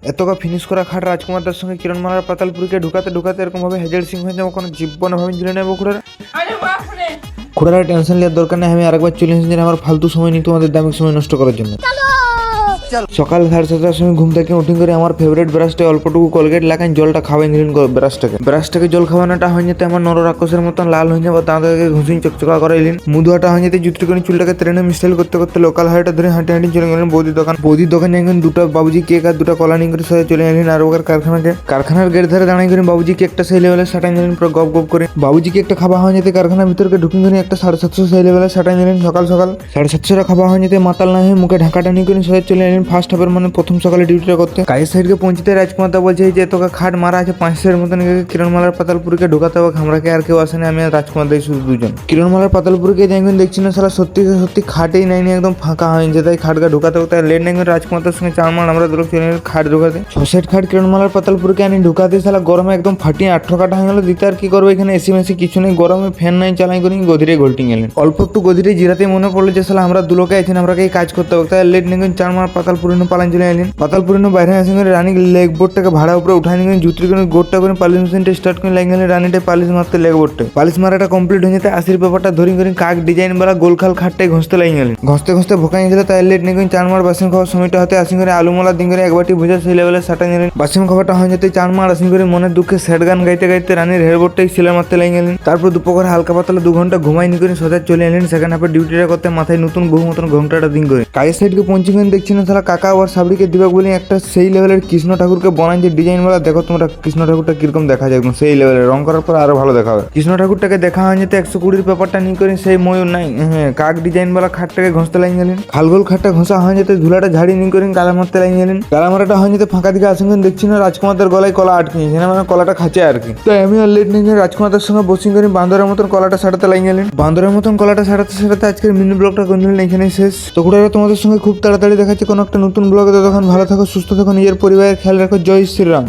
এতটা ফিনিশ করা খাট রাজকুমারদের সঙ্গে কিরণমালার পাতালপুরকে ঢুকাতে ঢুকাতে এরকম ভাবে হেজের সিং হয়ে যাবো, কোনো জীবনে ভাবে ঝুলে নেবো খুঁড়ারা। খুঁড়ারা টেনশন নেওয়ার দরকার নেই, আমি আরেকবার চলে এসেছি আমার ফালতু সময় নিয়ে তোমাদের দামি সময় নষ্ট করার জন্য। সকাল 7:30টার সময় ঘুম থেকে উঠে করে আমার ফেভারিট ব্রাশটা অল্পটুকু কোলগেট লাগাই জলটা খাওয়াই নিলেন ব্রাশটাকে জল খাওয়ানোটা হয়ে যেতে আমার নর রাক্ষসের মতন লাল হয়ে যাবো, দাঁতকে ঘুষিন চকচকা করাইলেন। মুধুয়াটা হয়ে যেতে জুতরি করে চুলটাকে ট্রেনে মিস্টাইল করতে করতে লোকাল হাইটা ধরে হাঁটি হাঁটি চলে গেলেন বৌদির দোকানে একদিন দুটো বাবুজি কেক আর দুটো কলা নিয়ে করে সবাই চলে গেলেন আর ওখানে কারখানার গেট ধরে দাঁড়াই করে বাবুজি কেকটা সেই লেভেলে সাটাই নিলেন পুরো গপ গপ করে। বাবুজি কেকটা খাওয়া হয়ে যেতে কারখানার ভিতরকে ঢুকিং করে একটা 750 সেই লেভেলে সাটাই নিলেন। সকাল 750 খাওয়া হয়ে যেতে মাতাল না হয়ে মুখে ঢাকাটা নিয়ে করে সবাই চলে এলেন ফার্স্ট হাফের মানে প্রথম সকালে ডিউটিটা করতে। কাজের সাইডকে পৌঁছতে রাজকুমারদা বলছে যে তোকে খাট মারা আছে 500-এর মতন, কিরণমালার পাতালপুরকে ঢোকাতে হবে, আমরাকে আর কেউ আসেনি, আমি আর রাজকুমারদাই শুধু দুজন। কিরণমালার পাতালপুরকে দেখবেন দেখছি না সালা সত্যি খাটেই নাইনি, একদম ফাঁকা হয়েছে, তাই খাটকে ঢোকাতে হবে। তাই লেট নেই রাজকুমারদার সঙ্গে চারমার আমরা দুটো চলে খাট ঢোকাতে। 6 খাট কিরণমালার পাতালপুরকে আনি ঢোকাতে সালা গরমে একদম ফাটিয়ে 18 কাটা হয়ে গেল। দিতে আর কি করবো, এখানে এসি মেসি কিছু নেই, গরমে ফ্যান নাই, চালাই করি গদিরে গোল্টিং এলেন। অল্প একটু গদিরে জিরাতে মনে পড়লো যে সালা আমরা দুলোকে আছেন, আমরা এই কাজ করতে হবে। তাই লেট নেই চারমার পাতালপুর পালান চলে এলেন। পাতালপুরিনো বাইরে আসেন করে রানী লেগ বোর্ডটাকে ভাড়া উপরে উঠাই নিয়ে জুতরি করে গোটটা করে পালিশ মেশিনটা স্টার্ট করে লাগিয়ে গেলেন। রানীটা পালিশ মারতে লেগ বোর্ডটা পালিশ মারাটা কমপ্লিট হয়ে যেতে 80 পেপারটা ধরি করে কাক ডিজাইন বালা গোলখাল খাটটাই ঘষতে লাগিয়ে গেলেন। ঘষতে ভোকাই দিলে তাই লেট নিয়ে চারমার বাসিম খাওয়ার সময়টা হতে আসিন করে আলুমলা দিন করে একবারটি ভুজা সেই লেভেলে সাটা নিলেন। বাসিম খাবারটা হয়ে যেতে চারমার আসিন করে মনের দুঃখে স্যাড গান গাইতে গাইতে রানীর হেড বোর্ডটাই সিলে মারতে লাগিয়ে গেলেন। তারপর দুপুর হালকা পাতলা 2 ঘন্টা ঘুমাই নি করে সোজা চলে এলেন সেকেন্ড হাফে ডিউটিটা করতে, মাথায় নতুন বহু মতন ঘন্টাটা দিন করে। কাজের সাইডকে পৌঁছে গেলেন দেখছি না তারা কাকা আবার সাবরিকে দিবা বলে একটা সেই লেভেলের কৃষ্ণ ঠাকুরকে বানাই যে ডিজাইন বলা। দেখো তোমরা কৃষ্ণ ঠাকুরটা কিরকম দেখা যায়, একদম সেই লেভেলের রং করার পর আরো ভালো দেখা হবে। কৃষ্ণ ঠাকুরটাকে দেখা হয় যেতে 120-এর পেপারটা নিয়ে করে সেই ময়ূর নাই কাক ডিজাইন বলা খাটটাকে ঘষতে লাগিয়ে গেলেন। খালগোল খাটটা ঘষা হয় যেতে ধুলাটা ঝাড়িয়ে নিয়ে করে গালা মারতে লাগিয়ে গেলেন। গালা মারাটা হয় যেতে ফাঁকা দিকে আসেন দেখছি না রাজকুমারদের গলায় কলা আটকে গেছে, মানে কলাটা খাঁচে আর কি। তাই আমি আর লেট নিয়ে রাজকুমারদের সঙ্গে বসিং করে বান্দরের মতন কলাটা সারাতে লাগিয়ে গেলেন। বান্দরের মতন কলাটা সারাতে আজকের মিনি ব্লগটা করে নিলেন এখানেই শেষ। তো কুড়ারা তোমাদের সঙ্গে খুব তাড়াতাড়ি দেখাচ্ছে কোনো একটা নতুন ব্লগে। তখন ভালো থাকো, সুস্থ থাকো, নিজের পরিবারের খেয়াল রাখো। জয় শ্রীরাম।